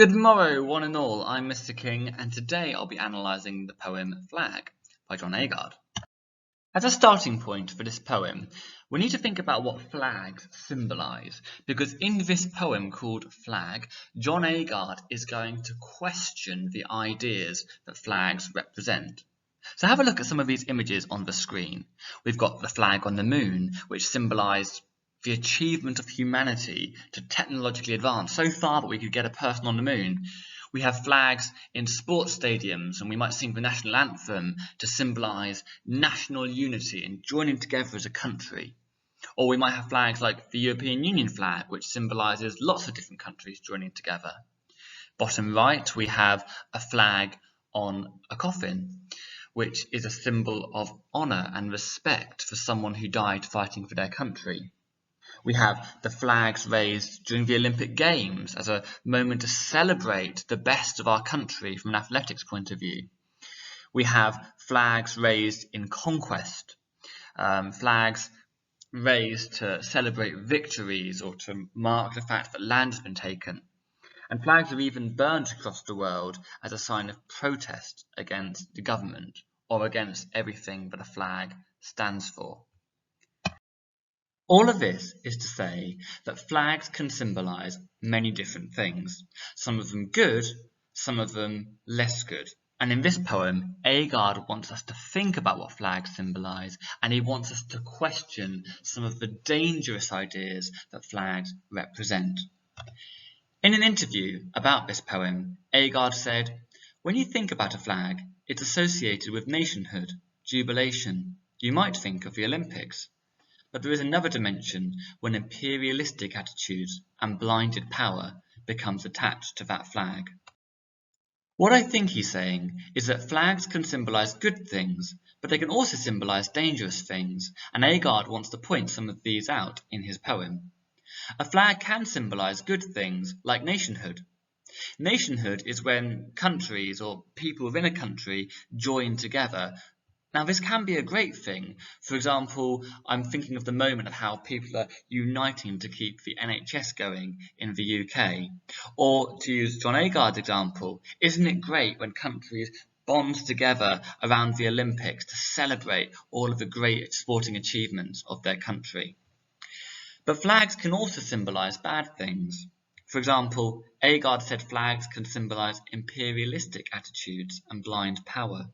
Good morrow, one and all. I'm Mr. King, and today I'll be analysing the poem Flag by John Agard. As a starting point for this poem, we need to think about what flags symbolise, because in this poem called Flag, John Agard is going to question the ideas that flags represent. So have a look at some of these images on the screen. We've got the flag on the moon, which symbolised the achievement of humanity to technologically advance so far that we could get a person on the moon. We have flags in sports stadiums, and we might sing the national anthem to symbolise national unity and joining together as a country. Or we might have flags like the European Union flag, which symbolises lots of different countries joining together. Bottom right, we have a flag on a coffin, which is a symbol of honour and respect for someone who died fighting for their country. We have the flags raised during the Olympic Games as a moment to celebrate the best of our country from an athletics point of view. We have flags raised in conquest, flags raised to celebrate victories or to mark the fact that land has been taken. And flags are even burned across the world as a sign of protest against the government or against everything that a flag stands for. All of this is to say that flags can symbolise many different things, some of them good, some of them less good. And in this poem, Agard wants us to think about what flags symbolise, and he wants us to question some of the dangerous ideas that flags represent. In an interview about this poem, Agard said, "When you think about a flag, it's associated with nationhood, jubilation. You might think of the Olympics. But there is another dimension when imperialistic attitudes and blinded power becomes attached to that flag." What I think he's saying is that flags can symbolise good things, but they can also symbolise dangerous things, and Agard wants to point some of these out in his poem. A flag can symbolise good things like nationhood. Nationhood is when countries or people within a country join together. Now, this can be a great thing. For example, I'm thinking of the moment of how people are uniting to keep the NHS going in the UK. Or, to use John Agard's example, isn't it great when countries bond together around the Olympics to celebrate all of the great sporting achievements of their country? But flags can also symbolise bad things. For example, Agard said flags can symbolise imperialistic attitudes and blind power.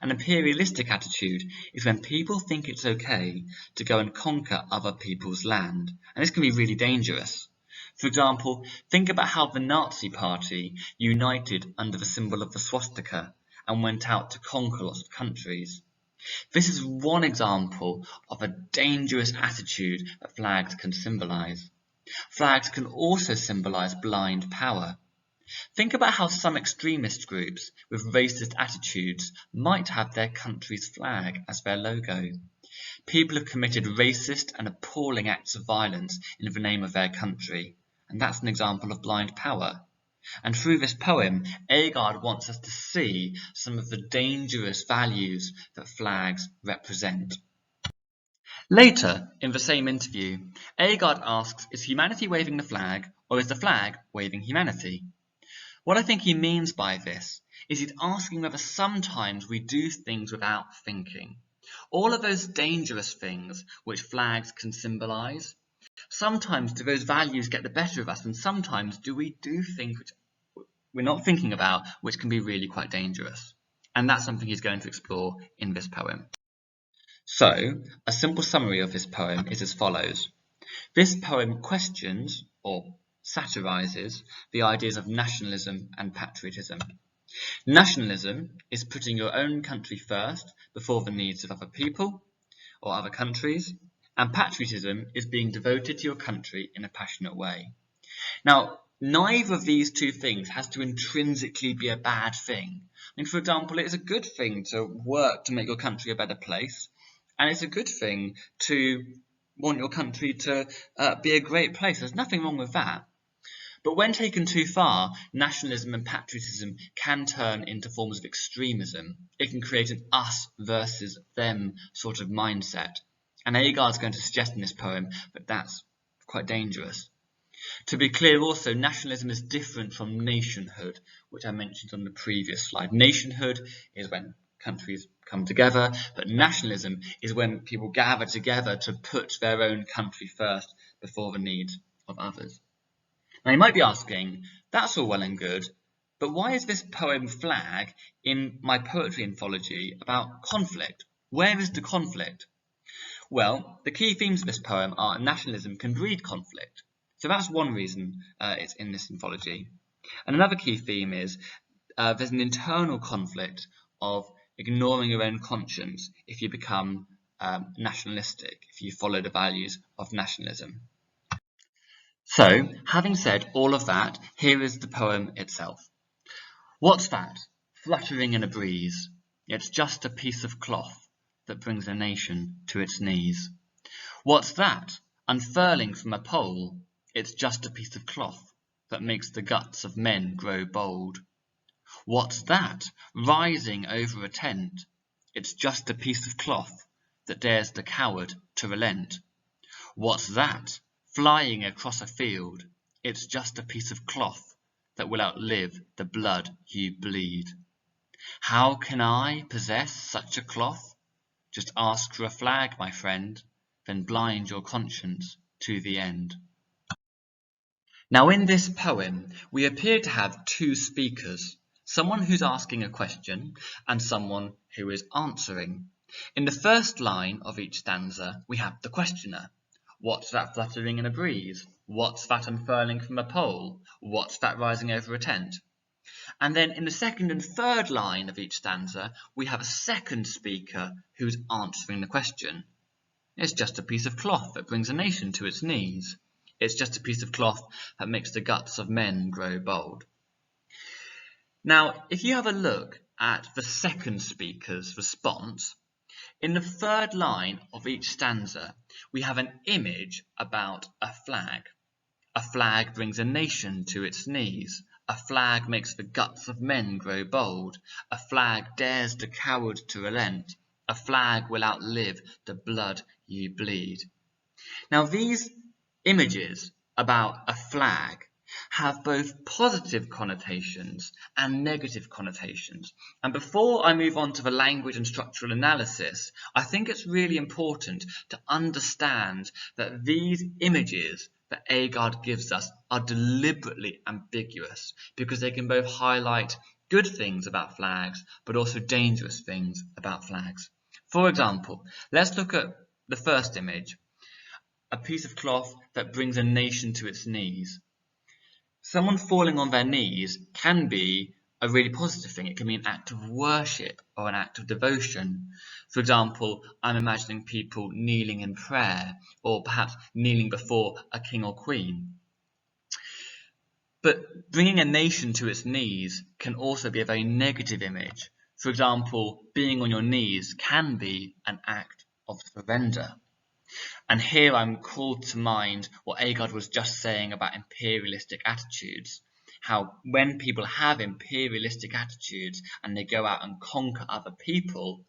An imperialistic attitude is when people think it's okay to go and conquer other people's land, and this can be really dangerous. For example, think about how the Nazi Party united under the symbol of the swastika and went out to conquer lots of countries. This is one example of a dangerous attitude that flags can symbolise. Flags can also symbolise blind power. Think about how some extremist groups with racist attitudes might have their country's flag as their logo. People have committed racist and appalling acts of violence in the name of their country, and that's an example of blind power. And through this poem, Agard wants us to see some of the dangerous values that flags represent. Later, in the same interview, Agard asks, is humanity waving the flag, or is the flag waving humanity? What I think he means by this is he's asking whether sometimes we do things without thinking. All of those dangerous things which flags can symbolise, sometimes do those values get the better of us, and sometimes do we do things which we're not thinking about, which can be really quite dangerous. And that's something he's going to explore in this poem. So, a simple summary of this poem is as follows. This poem questions, or satirises, the ideas of nationalism and patriotism. Nationalism is putting your own country first before the needs of other people or other countries, and patriotism is being devoted to your country in a passionate way. Now, neither of these two things has to intrinsically be a bad thing. I mean, for example, it's a good thing to work to make your country a better place, and it's a good thing to want your country to be a great place. There's nothing wrong with that. But when taken too far, nationalism and patriotism can turn into forms of extremism. It can create an us versus them sort of mindset. And Agard's going to suggest in this poem that that's quite dangerous. To be clear also, nationalism is different from nationhood, which I mentioned on the previous slide. Nationhood is when countries come together, but nationalism is when people gather together to put their own country first before the needs of others. Now you might be asking, that's all well and good, but why is this poem Flag in my poetry anthology about conflict? Where is the conflict? Well, the key themes of this poem are nationalism can breed conflict. So that's one reason it's in this anthology. And another key theme is there's an internal conflict of ignoring your own conscience if you become nationalistic, if you follow the values of nationalism. So, having said all of that, here is the poem itself. What's that? Fluttering in a breeze. It's just a piece of cloth that brings a nation to its knees. What's that? Unfurling from a pole. It's just a piece of cloth that makes the guts of men grow bold. What's that? Rising over a tent. It's just a piece of cloth that dares the coward to relent. What's that? Flying across a field. It's just a piece of cloth that will outlive the blood you bleed. How can I possess such a cloth? Just ask for a flag, my friend, then blind your conscience to the end. Now in this poem, we appear to have two speakers, someone who's asking a question and someone who is answering. In the first line of each stanza, we have the questioner. What's that fluttering in a breeze? What's that unfurling from a pole? What's that rising over a tent? And then in the second and third line of each stanza, we have a second speaker who's answering the question. It's just a piece of cloth that brings a nation to its knees. It's just a piece of cloth that makes the guts of men grow bold. Now, if you have a look at the second speaker's response, in the third line of each stanza, we have an image about a flag. A flag brings a nation to its knees. A flag makes the guts of men grow bold. A flag dares the coward to relent. A flag will outlive the blood you bleed. Now these images about a flag have both positive connotations and negative connotations. And before I move on to the language and structural analysis, I think it's really important to understand that these images that Agard gives us are deliberately ambiguous because they can both highlight good things about flags but also dangerous things about flags. For example, let's look at the first image, a piece of cloth that brings a nation to its knees. Someone falling on their knees can be a really positive thing. It can be an act of worship or an act of devotion. For example, I'm imagining people kneeling in prayer or perhaps kneeling before a king or queen. But bringing a nation to its knees can also be a very negative image. For example, being on your knees can be an act of surrender. And here I'm called to mind what Agard was just saying about imperialistic attitudes. How when people have imperialistic attitudes and they go out and conquer other people,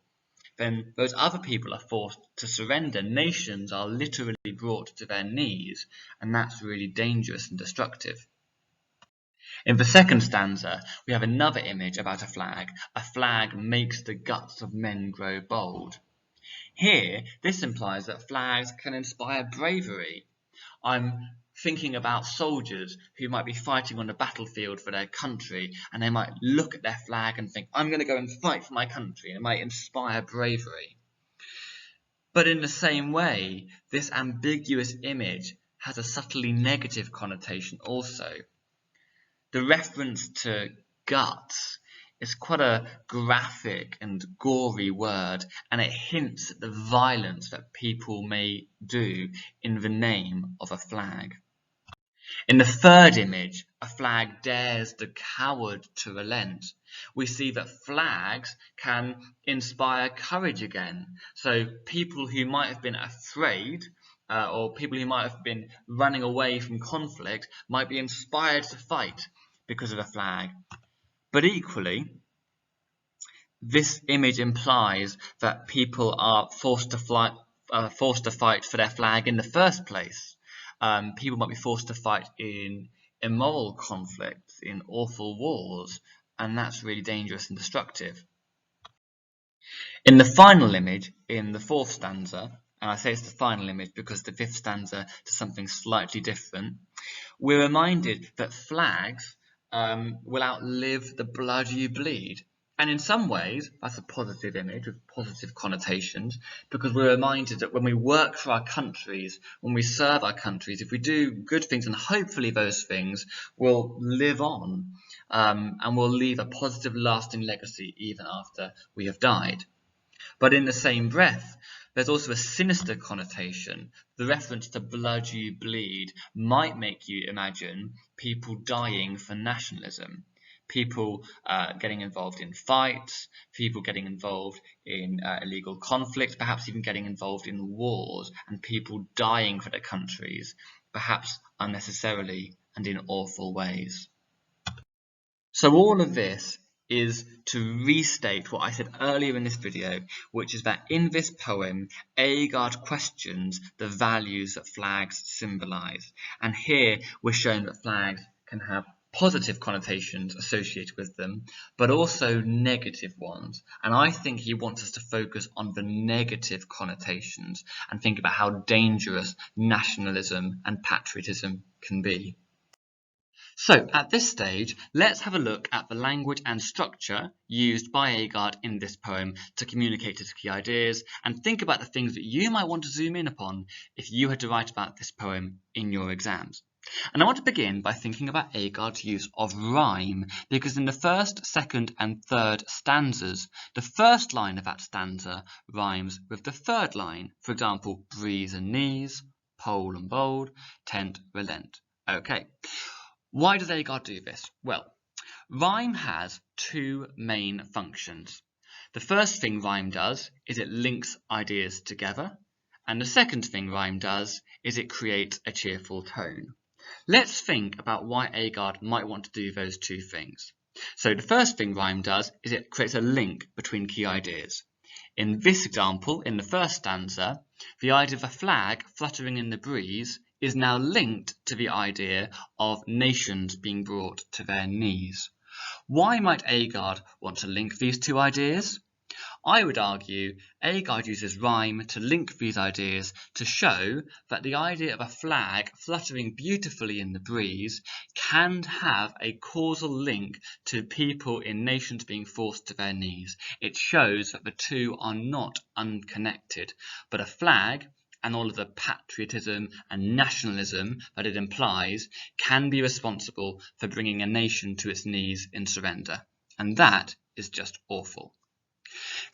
then those other people are forced to surrender. Nations are literally brought to their knees, and that's really dangerous and destructive. In the second stanza, we have another image about a flag. A flag makes the guts of men grow bold. Here, this implies that flags can inspire bravery. I'm thinking about soldiers who might be fighting on the battlefield for their country, and they might look at their flag and think, I'm going to go and fight for my country, and it might inspire bravery. But in the same way, this ambiguous image has a subtly negative connotation also. The reference to guts is quite a graphic and gory word, and it hints at the violence that people may do in the name of a flag. In the third image, a flag dares the coward to relent. We see that flags can inspire courage again. So people who might have been afraid or people who might have been running away from conflict might be inspired to fight because of a flag. But equally, this image implies that people are forced to fight for their flag in the first place. People might be forced to fight in immoral conflicts, in awful wars, and that's really dangerous and destructive. In the final image, in the fourth stanza, and I say it's the final image because the fifth stanza does something slightly different, we're reminded that flags will outlive the blood you bleed. And in some ways, that's a positive image with positive connotations, because we're reminded that when we work for our countries, when we serve our countries, if we do good things, and hopefully those things will live on and will leave a positive, lasting legacy even after we have died. But in the same breath, there's also a sinister connotation. The reference to blood you bleed might make you imagine people dying for nationalism, people getting involved in fights, people getting involved in illegal conflicts, perhaps even getting involved in wars, and people dying for their countries, perhaps unnecessarily and in awful ways. So all of this is to restate what I said earlier in this video, which is that in this poem, Agard questions the values that flags symbolise. And here we're showing that flags can have positive connotations associated with them, but also negative ones. And I think he wants us to focus on the negative connotations and think about how dangerous nationalism and patriotism can be. So at this stage, let's have a look at the language and structure used by Agard in this poem to communicate his key ideas, and think about the things that you might want to zoom in upon if you had to write about this poem in your exams. And I want to begin by thinking about Agard's use of rhyme, because in the first, second and third stanzas, the first line of that stanza rhymes with the third line. For example, breeze and knees, pole and bold, tent, relent. Okay. Why does Agard do this? Well, rhyme has two main functions. The first thing rhyme does is it links ideas together, and the second thing rhyme does is it creates a cheerful tone. Let's think about why Agard might want to do those two things. So the first thing rhyme does is it creates a link between key ideas. In this example, in the first stanza, the idea of a flag fluttering in the breeze is now linked to the idea of nations being brought to their knees. Why might Agard want to link these two ideas? I would argue Agard uses rhyme to link these ideas to show that the idea of a flag fluttering beautifully in the breeze can have a causal link to people in nations being forced to their knees. It shows that the two are not unconnected, but a flag and all of the patriotism and nationalism that it implies can be responsible for bringing a nation to its knees in surrender. And that is just awful.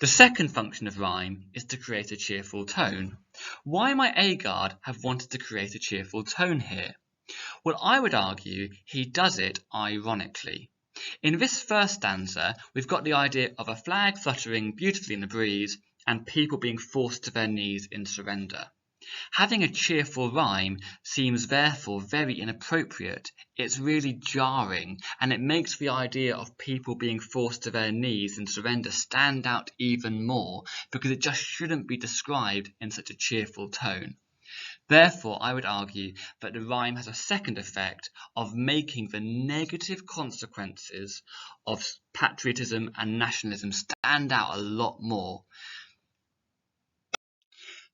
The second function of rhyme is to create a cheerful tone. Why might Agard have wanted to create a cheerful tone here? Well, I would argue he does it ironically. In this first stanza, we've got the idea of a flag fluttering beautifully in the breeze and people being forced to their knees in surrender. Having a cheerful rhyme seems therefore very inappropriate. It's really jarring, and it makes the idea of people being forced to their knees in surrender stand out even more, because it just shouldn't be described in such a cheerful tone. Therefore, I would argue that the rhyme has a second effect of making the negative consequences of patriotism and nationalism stand out a lot more.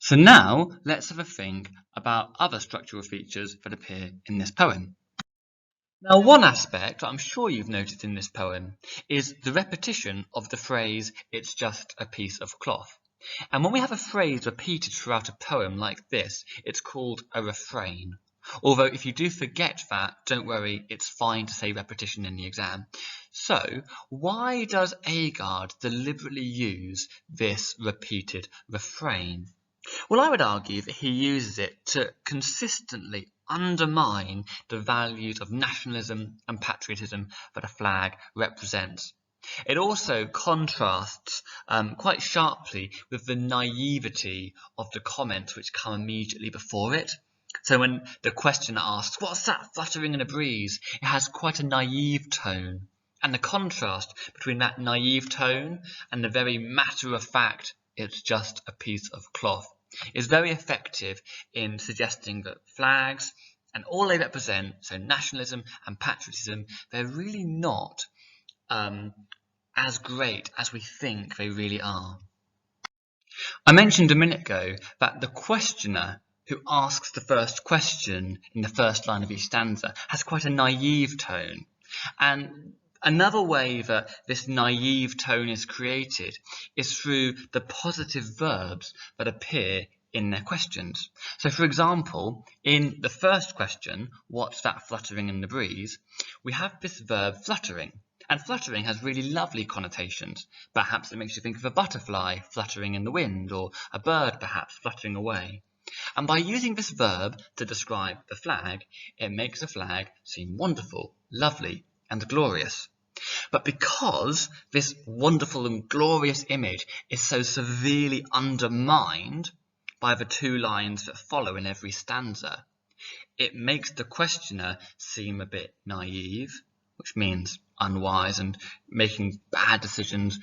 So now let's have a think about other structural features that appear in this poem. Now, one aspect I'm sure you've noticed in this poem is the repetition of the phrase, "it's just a piece of cloth." And when we have a phrase repeated throughout a poem like this, it's called a refrain. Although if you do forget that, don't worry, it's fine to say repetition in the exam. So why does Agard deliberately use this repeated refrain? Well, I would argue that he uses it to consistently undermine the values of nationalism and patriotism that a flag represents. It also contrasts quite sharply with the naivety of the comments which come immediately before it. So when the questioner asks, "What's that fluttering in a breeze?" it has quite a naive tone. And the contrast between that naive tone and the very matter-of-fact, "it's just a piece of cloth," is very effective in suggesting that flags and all they represent, so nationalism and patriotism, they're really not as great as we think they really are. I mentioned a minute ago that the questioner who asks the first question in the first line of each stanza has quite a naive tone. And another way that this naive tone is created is through the positive verbs that appear in their questions. So, for example, in the first question, what's that fluttering in the breeze, we have this verb fluttering. And fluttering has really lovely connotations. Perhaps it makes you think of a butterfly fluttering in the wind, or a bird perhaps fluttering away. And by using this verb to describe the flag, it makes the flag seem wonderful, lovely, and glorious. But because this wonderful and glorious image is so severely undermined by the two lines that follow in every stanza, it makes the questioner seem a bit naive, which means unwise and making bad decisions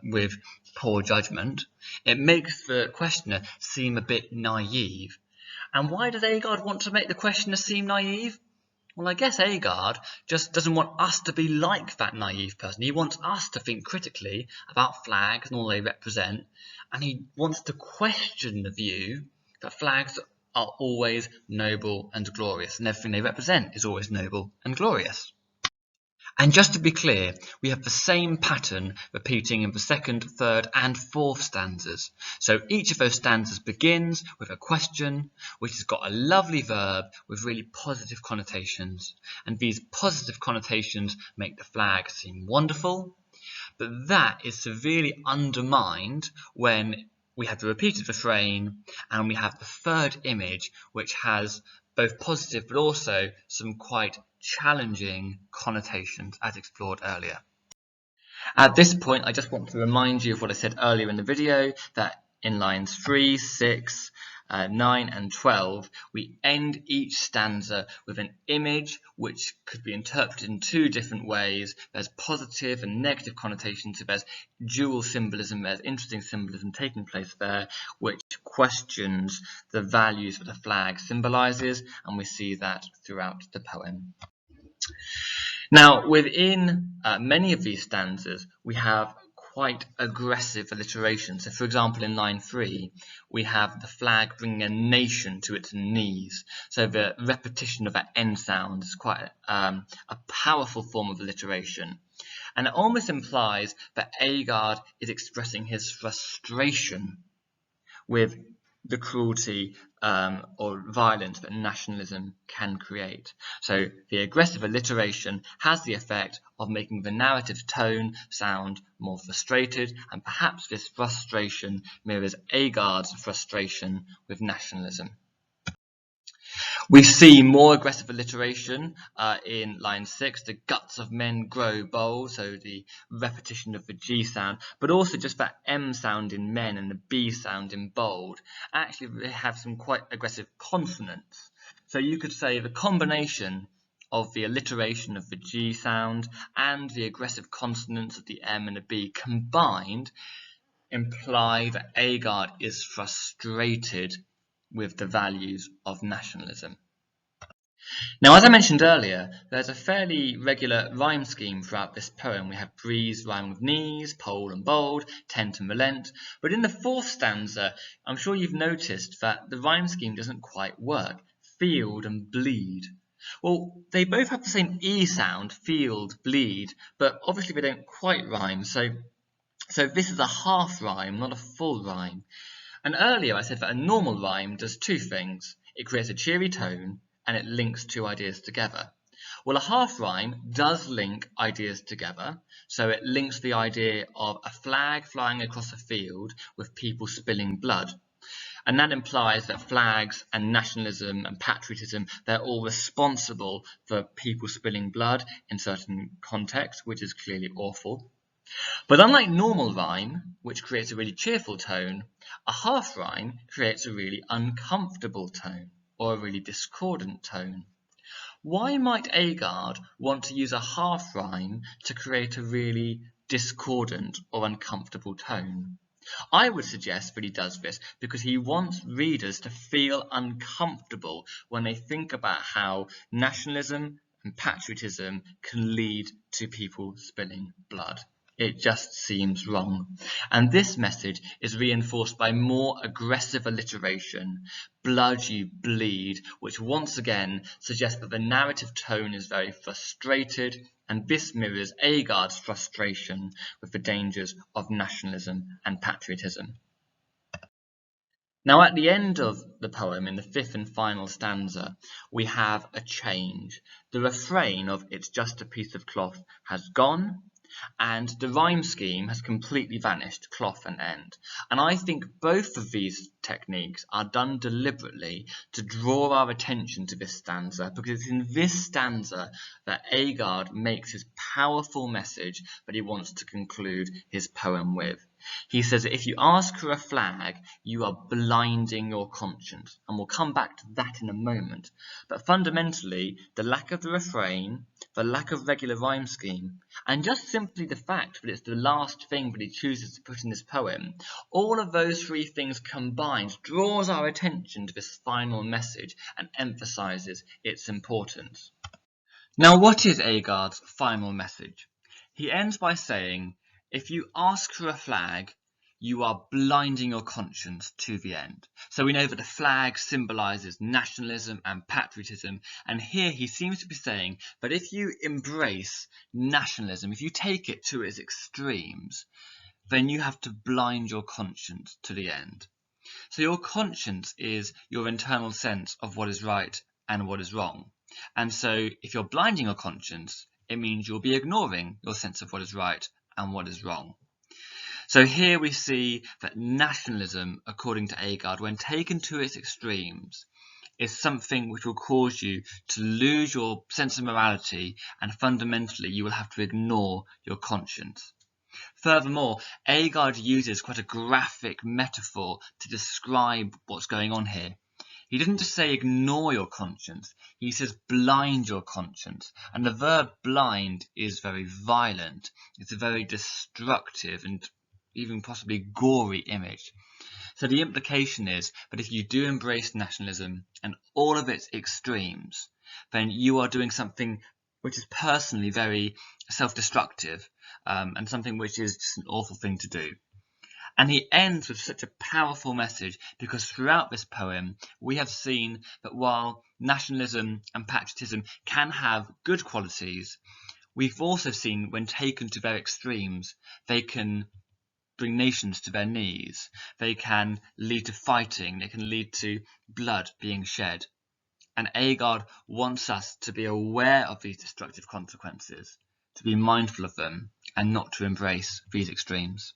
with poor judgment. It makes the questioner seem a bit naive. And why does Agard want to make the questioner seem naive? Well, I guess Agard just doesn't want us to be like that naive person. He wants us to think critically about flags and all they represent, and he wants to question the view that flags are always noble and glorious, and everything they represent is always noble and glorious. And just to be clear, we have the same pattern repeating in the second, third and fourth stanzas. So each of those stanzas begins with a question which has got a lovely verb with really positive connotations. And these positive connotations make the flag seem wonderful, but that is severely undermined when we have the repeated refrain and we have the third image which has both positive but also some quite challenging connotations as explored earlier. At this point, I just want to remind you of what I said earlier in the video, that in lines 3, 6, 9 and 12, we end each stanza with an image which could be interpreted in two different ways. There's positive and negative connotations, so there's dual symbolism, there's interesting symbolism taking place there, which questions the values that the flag symbolises, and we see that throughout the poem. Now, within many of these stanzas, we have quite aggressive alliteration. So, for example, in line 3, we have the flag bringing a nation to its knees. So the repetition of that N sound is quite a powerful form of alliteration. And it almost implies that Agard is expressing his frustration with the cruelty or violence that nationalism can create. So the aggressive alliteration has the effect of making the narrative tone sound more frustrated, and perhaps this frustration mirrors Agard's frustration with nationalism. We see more aggressive alliteration in line 6, the guts of men grow bold, so the repetition of the G sound, but also just that M sound in men and the B sound in bold. Actually, they have some quite aggressive consonants. So you could say the combination of the alliteration of the G sound and the aggressive consonants of the M and the B combined imply that Agard is frustrated with the values of nationalism. Now, as I mentioned earlier, there's a fairly regular rhyme scheme throughout this poem. We have breeze rhyming with knees, pole and bold, tent and relent. But in the fourth stanza, I'm sure you've noticed that the rhyme scheme doesn't quite work. Field and bleed. Well, they both have the same E sound, field, bleed, but obviously they don't quite rhyme. So this is a half rhyme, not a full rhyme. And earlier I said that a normal rhyme does two things. It creates a cheery tone and it links two ideas together. Well, a half rhyme does link ideas together. So it links the idea of a flag flying across a field with people spilling blood. And that implies that flags and nationalism and patriotism, they're all responsible for people spilling blood in certain contexts, which is clearly awful. But unlike normal rhyme, which creates a really cheerful tone, a half rhyme creates a really uncomfortable tone or a really discordant tone. Why might Agard want to use a half rhyme to create a really discordant or uncomfortable tone? I would suggest that he does this because he wants readers to feel uncomfortable when they think about how nationalism and patriotism can lead to people spilling blood. It just seems wrong. And this message is reinforced by more aggressive alliteration, blood you bleed, which once again suggests that the narrative tone is very frustrated, and this mirrors Agard's frustration with the dangers of nationalism and patriotism. Now, at the end of the poem, in the fifth and final stanza, we have a change. The refrain of "it's just a piece of cloth" has gone, and the rhyme scheme has completely vanished, cloth and end. And I think both of these techniques are done deliberately to draw our attention to this stanza, because it's in this stanza that Agard makes his powerful message that he wants to conclude his poem with. He says that if you ask for a flag, you are blinding your conscience. And we'll come back to that in a moment. But fundamentally, the lack of the refrain, the lack of regular rhyme scheme, and just simply the fact that it's the last thing that he chooses to put in his poem, all of those three things combined draws our attention to this final message and emphasizes its importance. Now, what is Agard's final message? He ends by saying, if you ask for a flag, you are blinding your conscience to the end. So we know that the flag symbolizes nationalism and patriotism, and here he seems to be saying that if you embrace nationalism, if you take it to its extremes, then you have to blind your conscience to the end. So your conscience is your internal sense of what is right and what is wrong. And so if you're blinding your conscience, it means you'll be ignoring your sense of what is right and what is wrong. So here we see that nationalism, according to Agard, when taken to its extremes, is something which will cause you to lose your sense of morality, and fundamentally you will have to ignore your conscience. Furthermore, Agard uses quite a graphic metaphor to describe what's going on here. He doesn't just say ignore your conscience, he says blind your conscience. And the verb blind is very violent. It's a very destructive and even possibly gory image. So the implication is that if you do embrace nationalism and all of its extremes, then you are doing something which is personally very self-destructive, and something which is just an awful thing to do. And he ends with such a powerful message because throughout this poem we have seen that while nationalism and patriotism can have good qualities, we've also seen when taken to their extremes, they can bring nations to their knees. They can lead to fighting. They can lead to blood being shed. And Agard wants us to be aware of these destructive consequences, to be mindful of them, and not to embrace these extremes.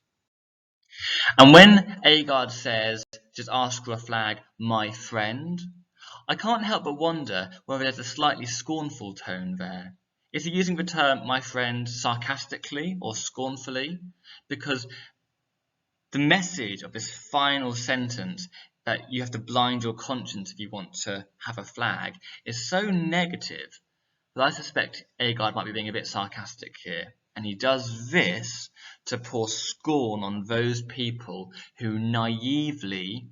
And when Agard says, just ask for a flag, my friend, I can't help but wonder whether there's a slightly scornful tone there. Is he using the term my friend sarcastically or scornfully? Because the message of this final sentence, that you have to blind your conscience if you want to have a flag, is so negative that I suspect Agard might be being a bit sarcastic here. And he does this to pour scorn on those people who naively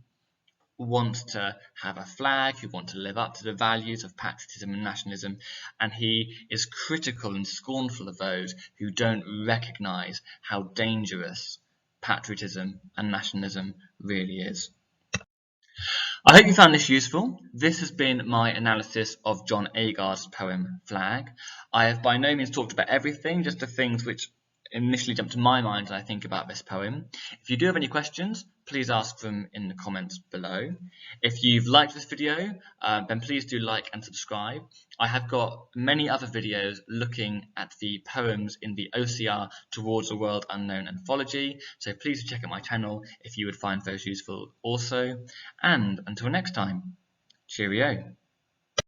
want to have a flag, who want to live up to the values of patriotism and nationalism, and he is critical and scornful of those who don't recognise how dangerous patriotism and nationalism really is. I hope you found this useful. This has been my analysis of John Agard's poem Flag. I have by no means talked about everything, just the things which initially jump to my mind when I think about this poem. If you do have any questions, please ask them in the comments below. If you've liked this video, then please do like and subscribe. I have got many other videos looking at the poems in the OCR Towards a World Unknown anthology, so please check out my channel if you would find those useful also. And until next time, cheerio.